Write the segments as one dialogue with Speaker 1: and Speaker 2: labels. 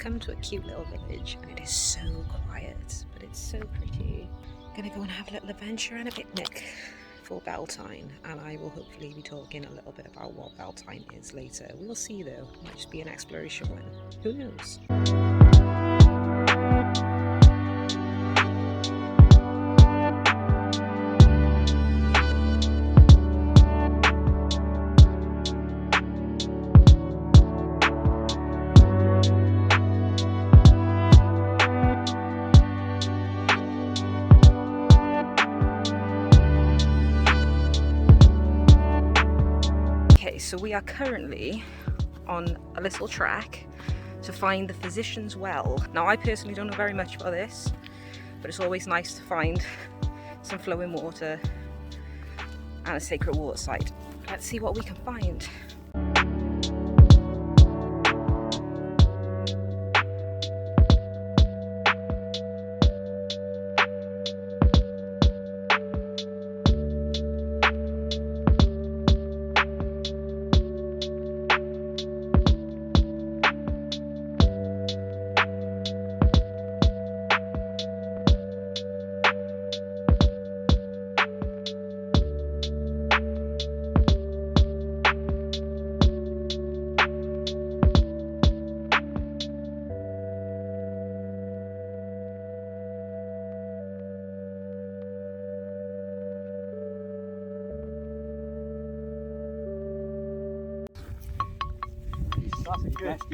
Speaker 1: come to a cute little village and it is so quiet, but it's so pretty. Gonna go and have a little adventure and a picnic for Beltane, and I will hopefully be talking a little bit about what Beltane is later. We'll see though, it might just be an exploration one, who knows. So we are currently on a little trek to find the physician's well. Now I personally don't know very much about this, but it's always nice to find some flowing water and a sacred water site. Let's see what we can find.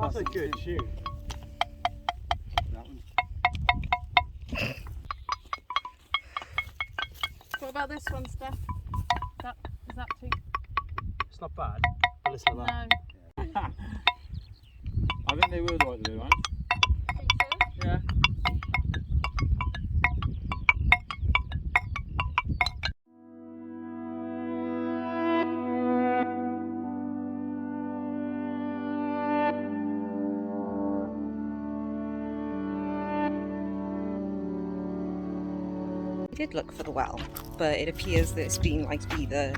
Speaker 2: That's a good tune. That one.
Speaker 3: What about this one, Steph? Is that too?
Speaker 2: It's not bad. But listen to that.
Speaker 3: No.
Speaker 2: I think they were the right to do, right?
Speaker 3: Think so?
Speaker 2: Yeah.
Speaker 1: We did look for the well, but it appears that it's been like either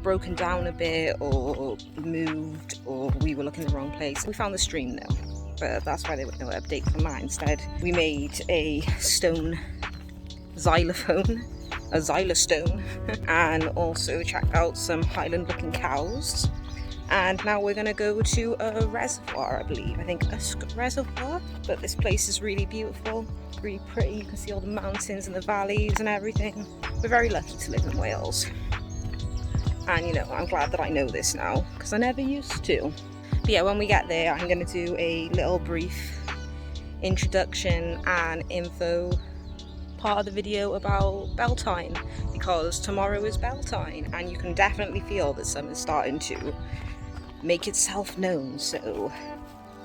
Speaker 1: broken down a bit or moved, or we were looking in the wrong place. We found the stream though, but that's why there was no update from that. Instead, we made a stone xylophone, a xylostone, and also checked out some highland looking cows. And now we're gonna go to a reservoir, I believe. I think a reservoir, but this place is really beautiful, really pretty. You can see all the mountains and the valleys and everything. We're very lucky to live in Wales. And you know, I'm glad that I know this now, because I never used to. But yeah, when we get there, I'm gonna do a little brief introduction and info part of the video about Beltane, because tomorrow is Beltane and you can definitely feel that summer's starting to make itself known, so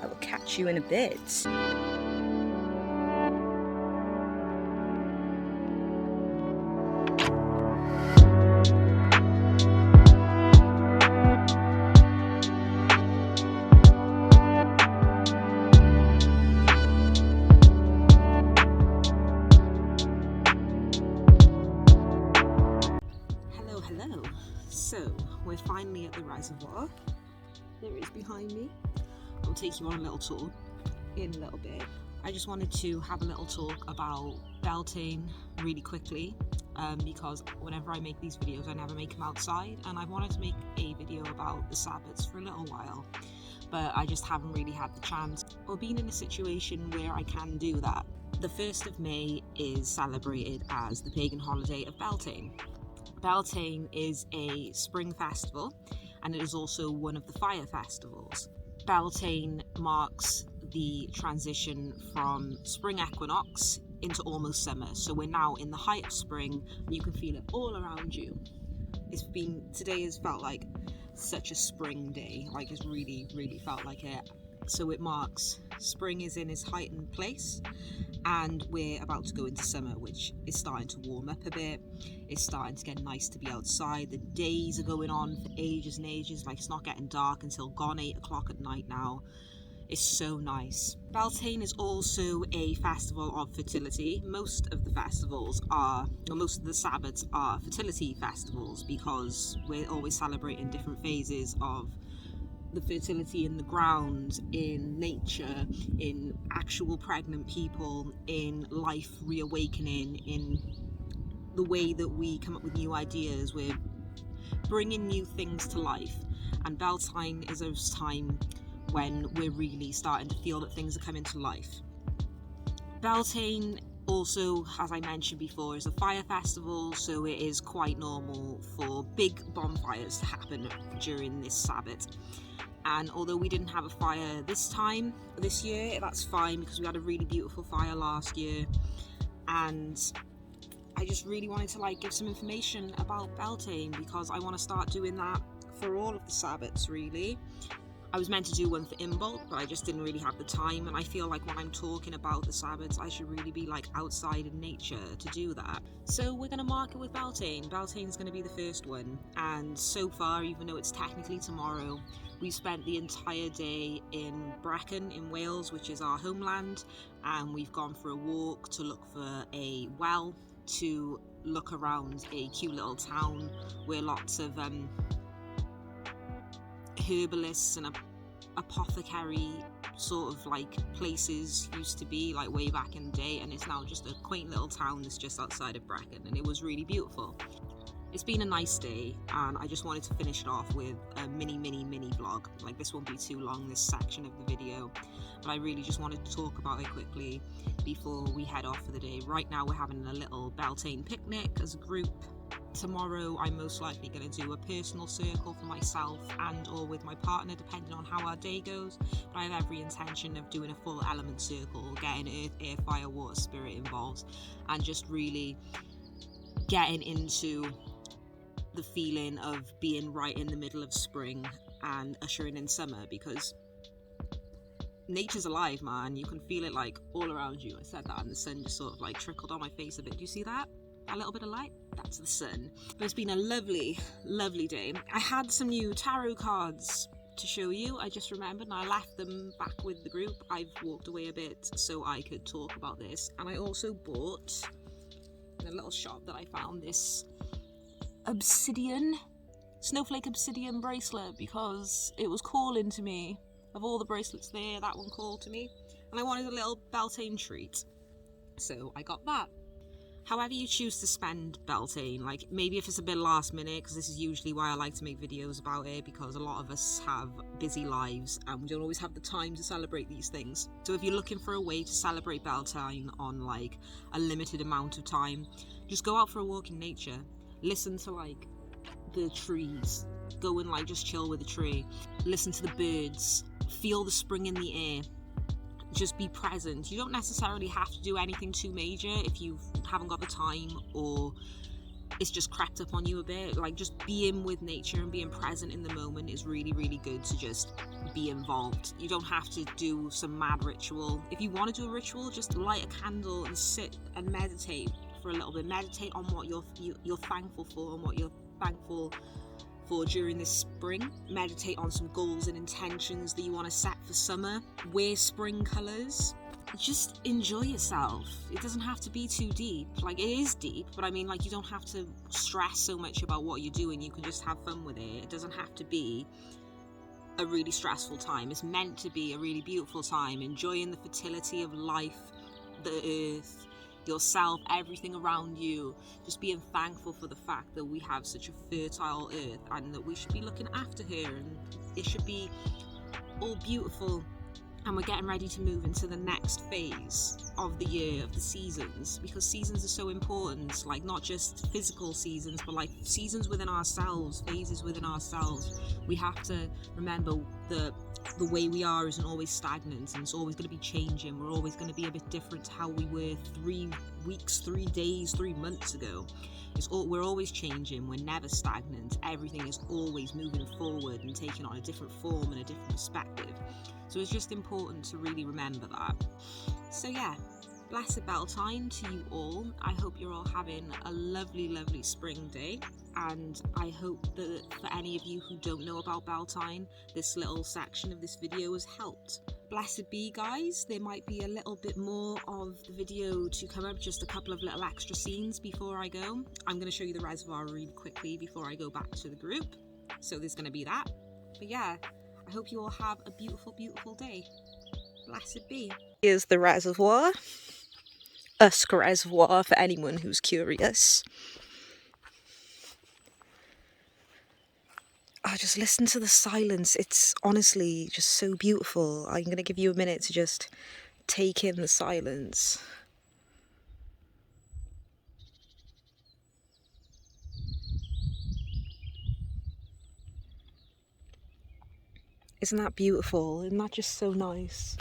Speaker 1: I will catch you in a bit. Hello. So we're finally at the reservoir. There it is behind me. I'll take you on a little tour in a little bit. I just wanted to have a little talk about Beltane really quickly, because whenever I make these videos I never make them outside, and I've wanted to make a video about the sabbaths for a little while, but I just haven't really had the chance or been in a situation where I can do that. The 1st of May is celebrated as the pagan holiday of Beltane. Beltane is a spring festival, and it is also one of the fire festivals. Beltane marks the transition from spring equinox into almost summer. So we're now in the height of spring and you can feel it all around you. Today has felt like such a spring day, like it's really felt like it. So it marks spring is in its heightened place and we're about to go into summer, which is starting to warm up a bit. It's starting to get nice to be outside. The days are going on for ages and ages, like it's not getting dark until gone 8 o'clock at night now. It's so nice. Beltane is also a festival of fertility. Most of the sabbaths are fertility festivals, because we're always celebrating different phases of the fertility in the ground, in nature, in actual pregnant people, in life reawakening, in the way that we come up with new ideas. We're bringing new things to life, and Beltane is a time when we're really starting to feel that things are coming to life. Beltane also, as I mentioned before, is a fire festival, so it is quite normal for big bonfires to happen during this Sabbath. And although we didn't have a fire this year, that's fine, because we had a really beautiful fire last year. And I just really wanted to give some information about Beltane, because I want to start doing that for all of the Sabbaths, really. I was meant to do one for Imbolc, but I just didn't really have the time, and I feel like when I'm talking about the Sabbaths, I should really be outside in nature to do that. So we're going to mark it with Beltane. Beltane's going to be the first one, and so far, even though it's technically tomorrow, we spent the entire day in Brecon in Wales, which is our homeland, and we've gone for a walk to look for a well, to look around a cute little town where lots of herbalists and apothecary sort of places used to be way back in the day, and it's now just a quaint little town that's just outside of Brecon, and it was really beautiful. It's been a nice day, and I just wanted to finish it off with a mini vlog. This won't be too long, this section of the video, but I really just wanted to talk about it quickly before we head off for the day. Right now we're having a little Beltane picnic as a group. Tomorrow I'm most likely going to do a personal circle for myself and or with my partner, depending on how our day goes, but I have every intention of doing a full element circle, getting earth, air, fire, water, spirit involved, and just really getting into the feeling of being right in the middle of spring and ushering in summer, because nature's alive, man. You can feel it all around you. I said that, and the sun just sort of trickled on my face a bit. Do you see that? A little bit of light? That's the sun. But it's been a lovely day. I had some new tarot cards to show you. I just remembered, and I left them back with the group. I've walked away a bit so I could talk about this, and I also bought in a little shop that I found this snowflake obsidian bracelet, because it was calling to me. Of all the bracelets there, that one called to me, and I wanted a little Beltane treat, so I got that. However you choose to spend Beltane, maybe if it's a bit last minute, because this is usually why I like to make videos about it, because a lot of us have busy lives and we don't always have the time to celebrate these things. So if you're looking for a way to celebrate Beltane on a limited amount of time, just go out for a walk in nature, listen to the trees, go and just chill with the tree, listen to the birds, feel the spring in the air. Just be present. You don't necessarily have to do anything too major if you haven't got the time, or it's just crept up on you a bit. Just being with nature and being present in the moment is really good to just be involved. You don't have to do some mad ritual. If you want to do a ritual, just light a candle and sit and meditate for a little bit. Meditate on what you're thankful for and what you're thankful for during this spring. Meditate on some goals and intentions that you want to set for summer. Wear spring colours. Just enjoy yourself. It doesn't have to be too deep. It is deep, but I mean, you don't have to stress so much about what you're doing. You can just have fun with it. It doesn't have to be a really stressful time. It's meant to be a really beautiful time, enjoying the fertility of life, the earth, yourself, everything around you, just being thankful for the fact that we have such a fertile earth and that we should be looking after her, and it should be all beautiful. And we're getting ready to move into the next phase of the year, of the seasons, because seasons are so important, not just physical seasons, but seasons within ourselves, phases within ourselves. We have to remember that the way we are isn't always stagnant, and it's always going to be changing. We're always going to be a bit different to how we were 3 weeks, 3 days, 3 months ago. We're always changing. We're never stagnant. Everything is always moving forward and taking on a different form and a different perspective. So it's just important to really remember that. So yeah, blessed Beltane to you all. I hope you're all having a lovely spring day, and I hope that for any of you who don't know about Beltane, this little section of this video has helped. Blessed be, guys. There might be a little bit more of the video to come up, just a couple of little extra scenes before I go. I'm going to show you the reservoir really quickly before I go back to the group, so there's going to be that. But yeah, I hope you all have a beautiful, beautiful day. Blessed be. Here's the reservoir. Usk Reservoir for anyone who's curious. Oh, just listen to the silence. It's honestly just so beautiful. I'm going to give you a minute to just take in the silence. Isn't that beautiful? Isn't that just so nice?